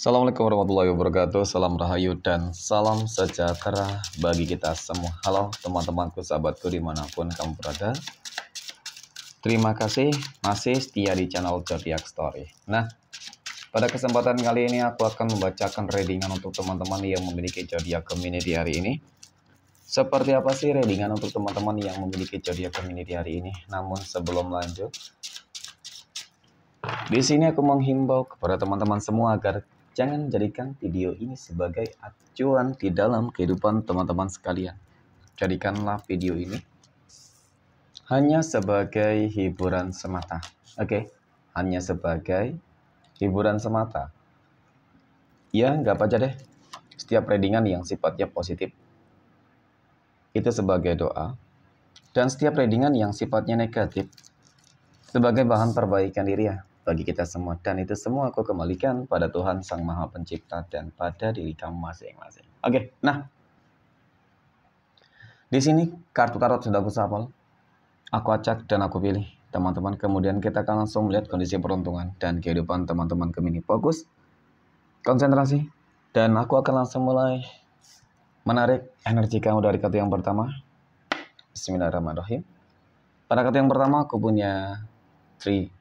Assalamualaikum warahmatullahi wabarakatuh. Salam rahayu dan salam sejahtera bagi kita semua. Halo teman-temanku, sahabatku dimanapun kamu berada. Terima kasih masih setia di channel Zodiac Story. Nah, pada kesempatan kali ini aku akan membacakan readingan untuk teman-teman yang memiliki zodiak Gemini di hari ini. Seperti apa sih readingan untuk teman-teman yang memiliki zodiak Gemini di hari ini? Namun sebelum lanjut, di sini aku menghimbau kepada teman-teman semua agar jangan jadikan video ini sebagai acuan di dalam kehidupan teman-teman sekalian. Jadikanlah video ini hanya sebagai hiburan semata. Oke? Hanya sebagai hiburan semata. Ya, nggak apa aja deh. Setiap readingan yang sifatnya positif itu sebagai doa. Dan setiap readingan yang sifatnya negatif sebagai bahan perbaikan diri ya bagi kita semua. Dan itu semua aku kembalikan pada Tuhan Sang Maha Pencipta dan pada diri kamu masing-masing. Oke, nah di sini kartu tarot sudah aku shuffle, aku acak dan aku pilih teman-teman. Kemudian kita akan langsung melihat kondisi peruntungan dan kehidupan teman-teman Gemini. Fokus, konsentrasi, dan aku akan langsung mulai menarik energi kamu dari kartu yang pertama. Bismillahirrahmanirrahim. Pada kartu yang pertama aku punya 3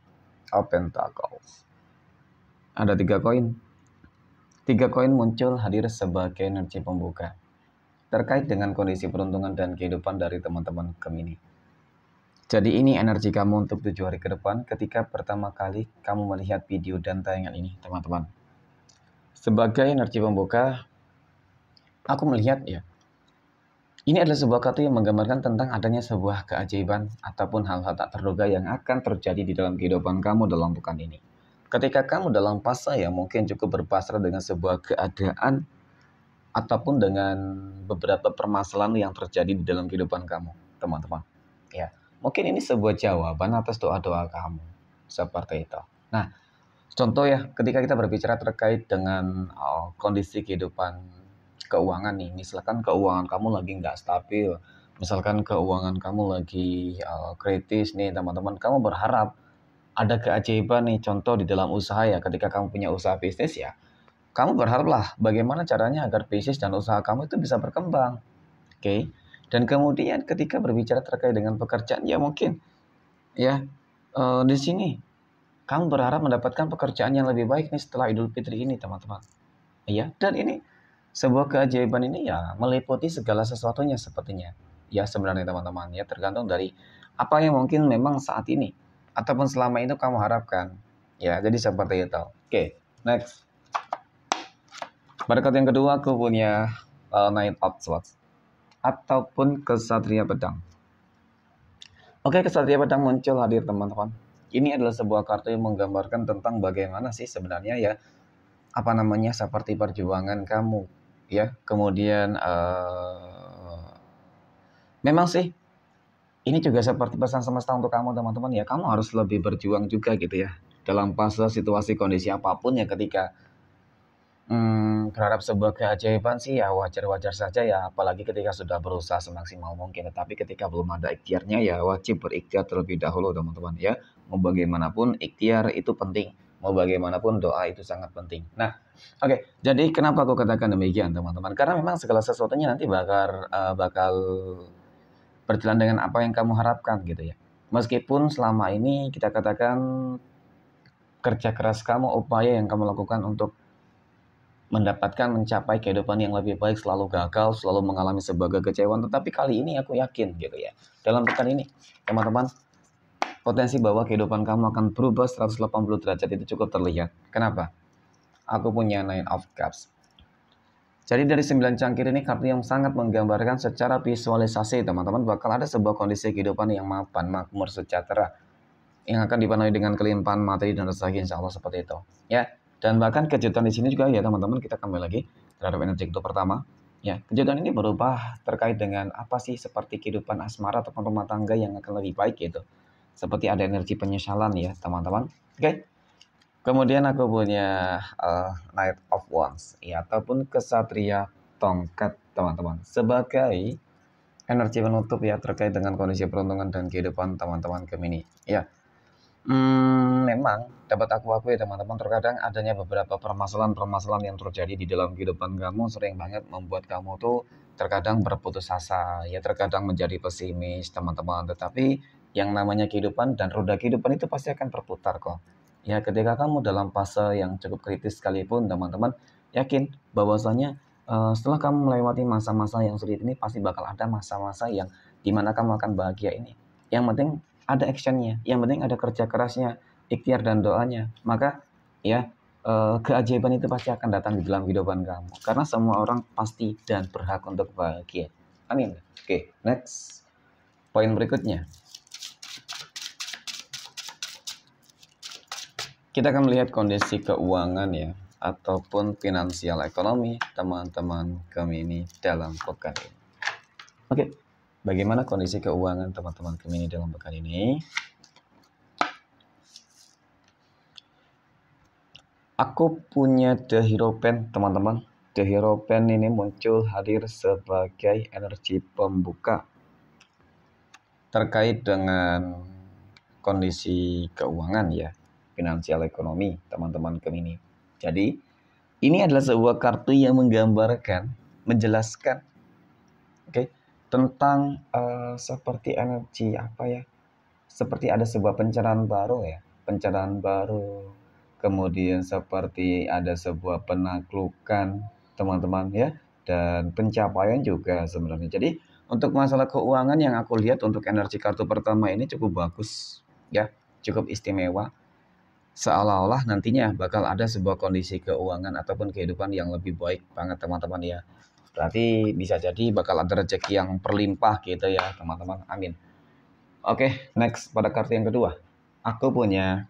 of Pentacles. Ada 3 koin. 3 koin muncul hadir sebagai energi pembuka terkait dengan kondisi peruntungan dan kehidupan dari teman-teman Gemini. Jadi ini energi kamu untuk 7 hari ke depan ketika pertama kali kamu melihat video dan tayangan ini, teman-teman. Sebagai energi pembuka, aku melihat ya, ini adalah sebuah kartu yang menggambarkan tentang adanya sebuah keajaiban ataupun hal-hal tak terduga yang akan terjadi di dalam kehidupan kamu dalam pekan ini. Ketika kamu dalam fase yang mungkin cukup berpasrah dengan sebuah keadaan ataupun dengan beberapa permasalahan yang terjadi di dalam kehidupan kamu, teman-teman. Ya, mungkin ini sebuah jawaban atas doa-doa kamu, seperti itu. Nah, contoh ya, ketika kita berbicara terkait dengan kondisi kehidupan keuangan nih, misalkan keuangan kamu lagi nggak stabil, misalkan keuangan kamu lagi kritis nih teman-teman, kamu berharap ada keajaiban nih, contoh di dalam usaha ya, ketika kamu punya usaha bisnis ya, kamu berharaplah bagaimana caranya agar bisnis dan usaha kamu itu bisa berkembang, oke? Dan kemudian ketika berbicara terkait dengan pekerjaan ya mungkin ya di sini kamu berharap mendapatkan pekerjaan yang lebih baik nih setelah Idul Fitri ini teman-teman. Ya, dan ini sebuah keajaiban ini ya meliputi segala sesuatunya sepertinya. Ya sebenarnya teman-teman ya tergantung dari apa yang mungkin memang saat ini ataupun selama itu kamu harapkan. Ya, jadi seperti itu. Oke, next. Pada kartu yang kedua aku punya Knight of Swords ataupun Kesatria Pedang. Oke, Kesatria Pedang muncul hadir teman-teman. Ini adalah sebuah kartu yang menggambarkan tentang bagaimana sih sebenarnya ya seperti perjuangan kamu ya, kemudian memang sih ini juga seperti pesan semesta untuk kamu teman-teman ya, kamu harus lebih berjuang juga gitu ya dalam fase situasi kondisi apapun ya. Ketika berharap sebuah keajaiban sih ya wajar-wajar saja ya, apalagi ketika sudah berusaha semaksimal mungkin, tetapi ketika belum ada ikhtiarnya ya wajib berikhtiar terlebih dahulu teman-teman ya. Mau bagaimanapun ikhtiar itu penting, mau bagaimanapun doa itu sangat penting. Nah, oke, jadi kenapa aku katakan demikian teman-teman? Karena memang segala sesuatunya nanti bakal berjalan dengan apa yang kamu harapkan gitu ya. Meskipun selama ini kita katakan kerja keras kamu, upaya yang kamu lakukan untuk mencapai kehidupan yang lebih baik selalu gagal, selalu mengalami sebuah kekecewaan, tetapi kali ini aku yakin gitu ya, dalam pekan ini teman-teman, potensi bahwa kehidupan kamu akan berubah 180 derajat itu cukup terlihat. Kenapa? Aku punya Nine of Cups. Jadi dari 9 cangkir ini kartu yang sangat menggambarkan secara visualisasi teman-teman, bakal ada sebuah kondisi kehidupan yang mapan, makmur, sejahtera, yang akan dipenuhi dengan kelimpahan materi dan rezeki, insya Allah seperti itu ya. Dan bahkan kejutan di sini juga ya teman-teman, kita kembali lagi terhadap energi itu pertama ya. Kejutan ini berubah terkait dengan apa sih, seperti kehidupan asmara ataupun rumah tangga yang akan lebih baik gitu. Seperti ada energi penyesalan ya teman-teman. Oke. Kemudian aku punya Knight of Wands ya, ataupun Kesatria Tongkat teman-teman, sebagai energi penutup ya terkait dengan kondisi peruntungan dan kehidupan teman-teman Gemini ya. Memang dapat aku akui teman-teman, terkadang adanya beberapa permasalahan-permasalahan yang terjadi di dalam kehidupan kamu sering banget membuat kamu tuh terkadang berputus asa, ya terkadang menjadi pesimis teman-teman. Tetapi yang namanya kehidupan dan roda kehidupan itu pasti akan berputar kok. Ya ketika kamu dalam fase yang cukup kritis sekalipun teman-teman, yakin bahwasanya setelah kamu melewati masa-masa yang sulit ini pasti bakal ada masa-masa yang dimana kamu akan bahagia ini. Yang penting ada actionnya, yang penting ada kerja kerasnya, ikhtiar dan doanya. Maka ya keajaiban itu pasti akan datang di dalam kehidupan kamu. Karena semua orang pasti dan berhak untuk bahagia. Amin. Oke, next. Poin berikutnya. Kita akan melihat kondisi keuangan ya, ataupun finansial ekonomi teman-teman kami ini dalam pekan ini. Oke, bagaimana kondisi keuangan teman-teman kami ini dalam pekan ini? Aku punya The Hero Pen, teman-teman. The Hero Pen ini muncul hadir sebagai energi pembuka terkait dengan kondisi keuangan ya, finansial ekonomi teman-teman kami ini. Jadi, ini adalah sebuah kartu yang menggambarkan, menjelaskan tentang seperti energi apa ya? Seperti ada sebuah pencerahan baru ya, pencerahan baru. Kemudian seperti ada sebuah penaklukan teman-teman ya, dan pencapaian juga sebenarnya. Jadi untuk masalah keuangan yang aku lihat untuk energi kartu pertama ini cukup bagus ya, cukup istimewa. Seolah-olah nantinya bakal ada sebuah kondisi keuangan ataupun kehidupan yang lebih baik banget teman-teman ya. Berarti bisa jadi bakal ada rezeki yang berlimpah gitu ya teman-teman. Amin. Oke, next pada kartu yang kedua. Aku punya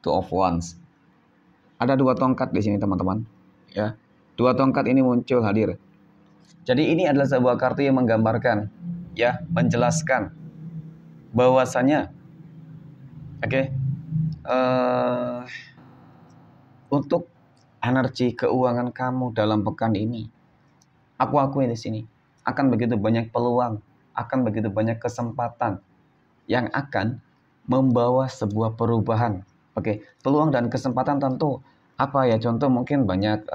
Two of Wands. Ada dua tongkat di sini teman-teman. Ya, dua tongkat ini muncul hadir. Jadi ini adalah sebuah kartu yang menggambarkan, ya, menjelaskan bahwasanya, untuk energi keuangan kamu dalam pekan ini, aku akui di sini akan begitu banyak peluang, akan begitu banyak kesempatan yang akan membawa sebuah perubahan. Peluang dan kesempatan tentu apa ya? Contoh mungkin banyak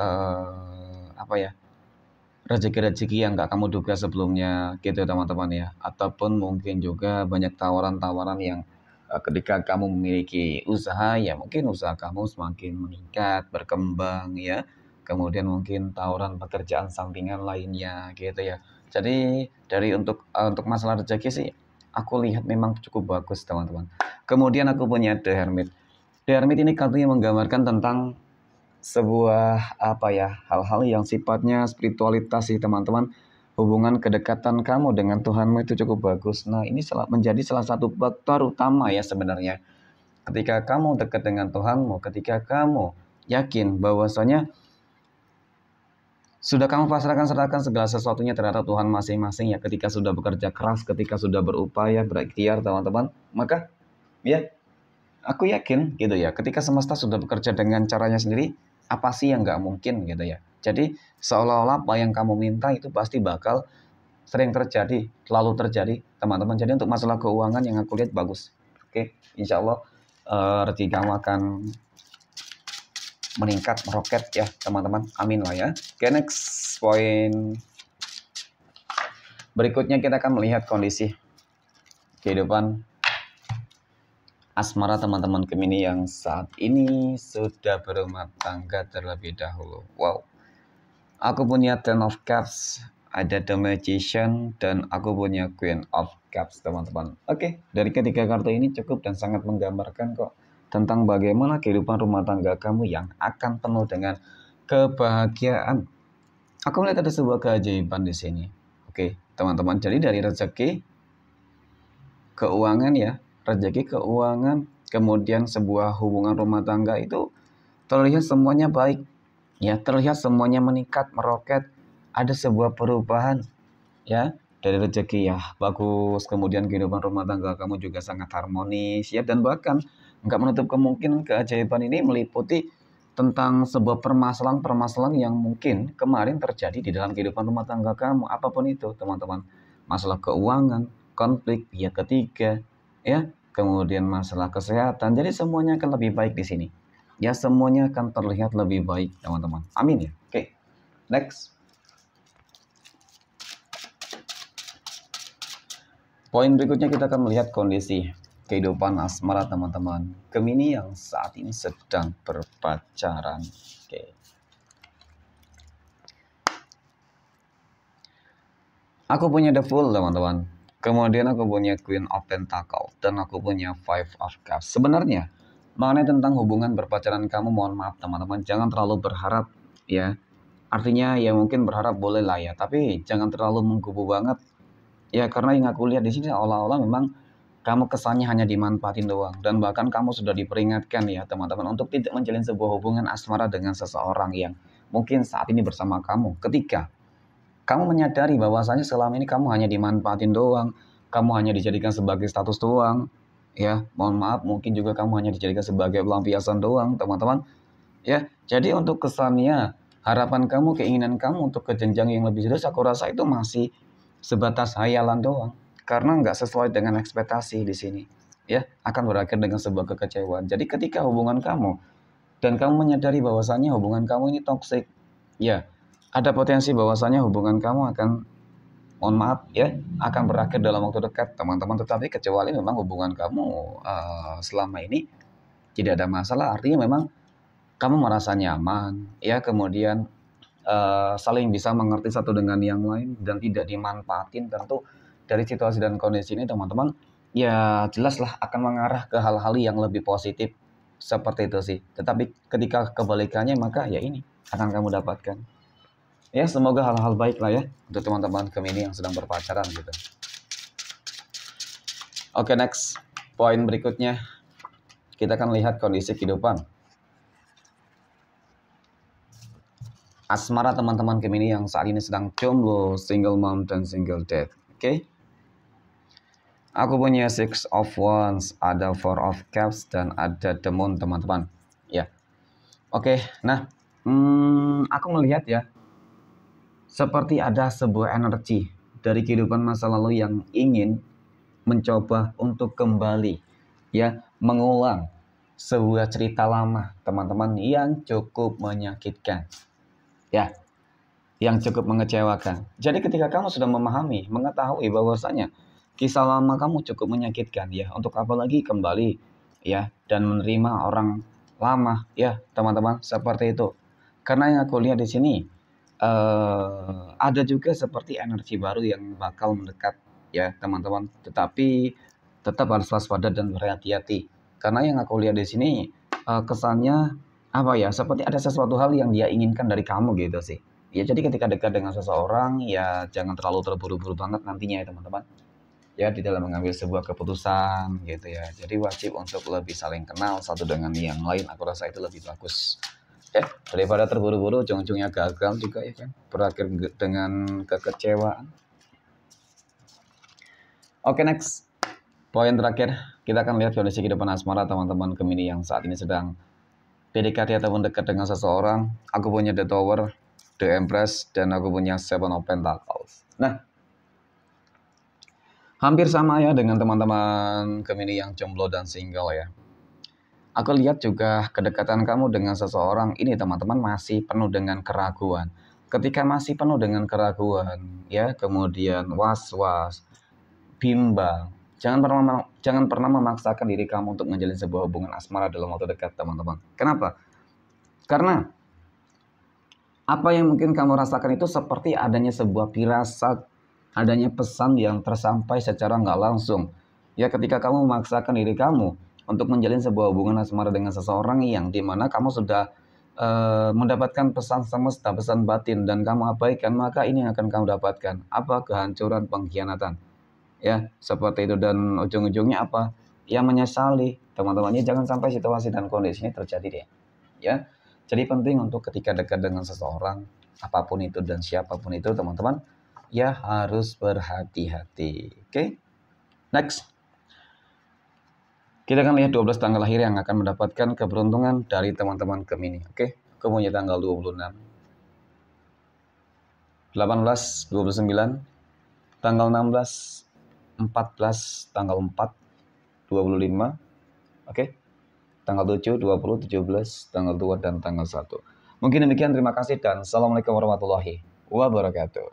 rezeki-rezeki yang gak kamu duga sebelumnya gitu teman-teman ya. Ataupun mungkin juga banyak tawaran-tawaran yang ketika kamu memiliki usaha ya mungkin usaha kamu semakin meningkat, berkembang ya. Kemudian mungkin tawaran pekerjaan sampingan lainnya gitu ya. Jadi dari untuk masalah rezeki sih aku lihat memang cukup bagus teman-teman. Kemudian aku punya The Hermit. The Hermit ini kartunya menggambarkan tentang sebuah hal-hal yang sifatnya spiritualitas sih teman-teman. Hubungan kedekatan kamu dengan Tuhanmu itu cukup bagus. Nah ini menjadi salah satu faktor utama ya sebenarnya. Ketika kamu dekat dengan Tuhanmu, ketika kamu yakin bahwasanya sudah kamu serahkan segala sesuatunya terhadap Tuhan masing-masing ya, ketika sudah bekerja keras, ketika sudah berupaya, berikhtiar teman-teman, maka ya aku yakin gitu ya, ketika semesta sudah bekerja dengan caranya sendiri, apa sih yang nggak mungkin gitu ya. Jadi seolah-olah apa yang kamu minta itu pasti bakal sering terjadi, selalu terjadi teman-teman. Jadi untuk masalah keuangan yang aku lihat bagus. Insya Allah rezeki kamu akan meningkat, meroket ya teman-teman. Amin lah ya. Next poin berikutnya kita akan melihat kondisi kehidupan asmara teman-teman Gemini yang saat ini sudah berumah tangga terlebih dahulu. Wow. Aku punya Ten of Cups, ada The Magician, dan aku punya Queen of Cups teman-teman. Dari ketiga kartu ini cukup dan sangat menggambarkan kok tentang bagaimana kehidupan rumah tangga kamu yang akan penuh dengan kebahagiaan. Aku melihat ada sebuah keajaiban di sini. Teman-teman. Jadi dari rezeki, keuangan ya, rezeki, keuangan, kemudian sebuah hubungan rumah tangga itu terlihat semuanya baik. Ya, terlihat semuanya meningkat, meroket, ada sebuah perubahan ya. Dari rezeki ya bagus, kemudian kehidupan rumah tangga kamu juga sangat harmonis ya, dan bahkan nggak menutup kemungkinan keajaiban ini meliputi tentang sebuah permasalahan-permasalahan yang mungkin kemarin terjadi di dalam kehidupan rumah tangga kamu, apapun itu teman-teman. Masalah keuangan, konflik, pihak ketiga, ya, kemudian masalah kesehatan. Jadi semuanya akan lebih baik di sini. Ya, semuanya akan terlihat lebih baik, teman-teman. Amin ya. Oke. Next. Poin berikutnya kita akan melihat kondisi kehidupan asmara teman-teman Gemini yang saat ini sedang berpacaran. Oke. Aku punya The Fool, teman-teman. Kemudian aku punya Queen of Pentacles dan aku punya Five of Cups. Sebenarnya mengenai tentang hubungan berpacaran kamu, mohon maaf teman-teman, jangan terlalu berharap ya. Artinya ya mungkin berharap boleh lah ya, tapi jangan terlalu mengkubu banget. Ya karena yang aku lihat di sini seolah-olah memang kamu kesannya hanya dimanfaatin doang, dan bahkan kamu sudah diperingatkan ya teman-teman untuk tidak menjalin sebuah hubungan asmara dengan seseorang yang mungkin saat ini bersama kamu. Ketika kamu menyadari bahwasanya selama ini kamu hanya dimanfaatin doang, kamu hanya dijadikan sebagai status doang, ya mohon maaf mungkin juga kamu hanya dijadikan sebagai pelampiasan doang teman-teman. Ya, jadi untuk kesannya harapan kamu, keinginan kamu untuk ke jenjang yang lebih serius, aku rasa itu masih sebatas hayalan doang, karena nggak sesuai dengan ekspektasi di sini. Ya, akan berakhir dengan sebuah kekecewaan. Jadi ketika hubungan kamu dan kamu menyadari bahwasannya hubungan kamu ini toksik, ya ada potensi bahwasanya hubungan kamu akan, mohon maaf ya, akan berakhir dalam waktu dekat teman-teman. Tetapi kecuali memang hubungan kamu selama ini tidak ada masalah, artinya memang kamu merasa nyaman ya, kemudian saling bisa mengerti satu dengan yang lain dan tidak dimanfaatin. Tentu dari situasi dan kondisi ini teman-teman ya jelaslah akan mengarah ke hal-hal yang lebih positif seperti itu sih. Tetapi ketika kebalikannya maka ya ini akan kamu dapatkan. Ya semoga hal-hal baik lah ya untuk teman-teman Gemini yang sedang berpacaran gitu. Oke, next. Poin berikutnya kita akan lihat kondisi kehidupan asmara teman-teman Gemini yang saat ini sedang jomblo, single mom, dan single dad. Oke. Aku punya Six of Wands, ada Four of Cups, dan ada The Moon teman-teman. Ya. Oke, nah aku melihat ya, seperti ada sebuah energi dari kehidupan masa lalu yang ingin mencoba untuk kembali ya, mengulang sebuah cerita lama teman-teman yang cukup menyakitkan ya, yang cukup mengecewakan. Jadi ketika kamu sudah memahami, mengetahui bahwasanya kisah lama kamu cukup menyakitkan ya, untuk apa lagi kembali ya dan menerima orang lama ya teman-teman, seperti itu. Karena yang aku lihat di sini ada juga seperti energi baru yang bakal mendekat ya teman-teman. Tetapi tetap harus waspada dan berhati-hati. Karena yang aku lihat di sini kesannya apa ya, seperti ada sesuatu hal yang dia inginkan dari kamu gitu sih. Ya jadi ketika dekat dengan seseorang ya jangan terlalu terburu-buru banget nantinya ya teman-teman. Ya di dalam mengambil sebuah keputusan gitu ya. Jadi wajib untuk lebih saling kenal satu dengan yang lain. Aku rasa itu lebih bagus. Ya, daripada terburu-buru ujung-ujungnya gagal juga ya kan. Berakhir dengan kekecewaan. Oke, next. Poin terakhir, kita akan lihat kondisi kehidupan asmara teman-teman Gemini yang saat ini sedang PDKT ataupun dekat dengan seseorang. Aku punya The Tower, The Empress, dan aku punya Seven of Pentacles. Nah, hampir sama ya dengan teman-teman Gemini yang jomblo dan single ya. Aku lihat juga kedekatan kamu dengan seseorang ini teman-teman masih penuh dengan keraguan. Ketika masih penuh dengan keraguan, ya kemudian was-was, bimbang, jangan pernah memaksakan diri kamu untuk menjalin sebuah hubungan asmara dalam waktu dekat teman-teman. Kenapa? Karena apa yang mungkin kamu rasakan itu seperti adanya sebuah firasat, adanya pesan yang tersampai secara nggak langsung. Ya ketika kamu memaksakan diri kamu untuk menjalin sebuah hubungan asmara dengan seseorang yang dimana kamu sudah mendapatkan pesan semesta, pesan batin, dan kamu abaikan, maka ini yang akan kamu dapatkan. Apa? Kehancuran, pengkhianatan. Ya, seperti itu. Dan ujung-ujungnya apa? Ya menyesali. Teman-temannya jangan sampai situasi dan kondisi ini terjadi deh. Ya, jadi penting untuk ketika dekat dengan seseorang, apapun itu dan siapapun itu teman-teman, ya harus berhati-hati. Oke? Next. Kita akan lihat 12 tanggal lahir yang akan mendapatkan keberuntungan dari teman-teman Gemini. Oke? Kemudian tanggal 26, 18, 29, tanggal 16, 14, tanggal 4, 25, oke? Tanggal 7, 20, 17, tanggal 2, dan tanggal 1. Mungkin demikian, terima kasih dan Assalamualaikum warahmatullahi wabarakatuh.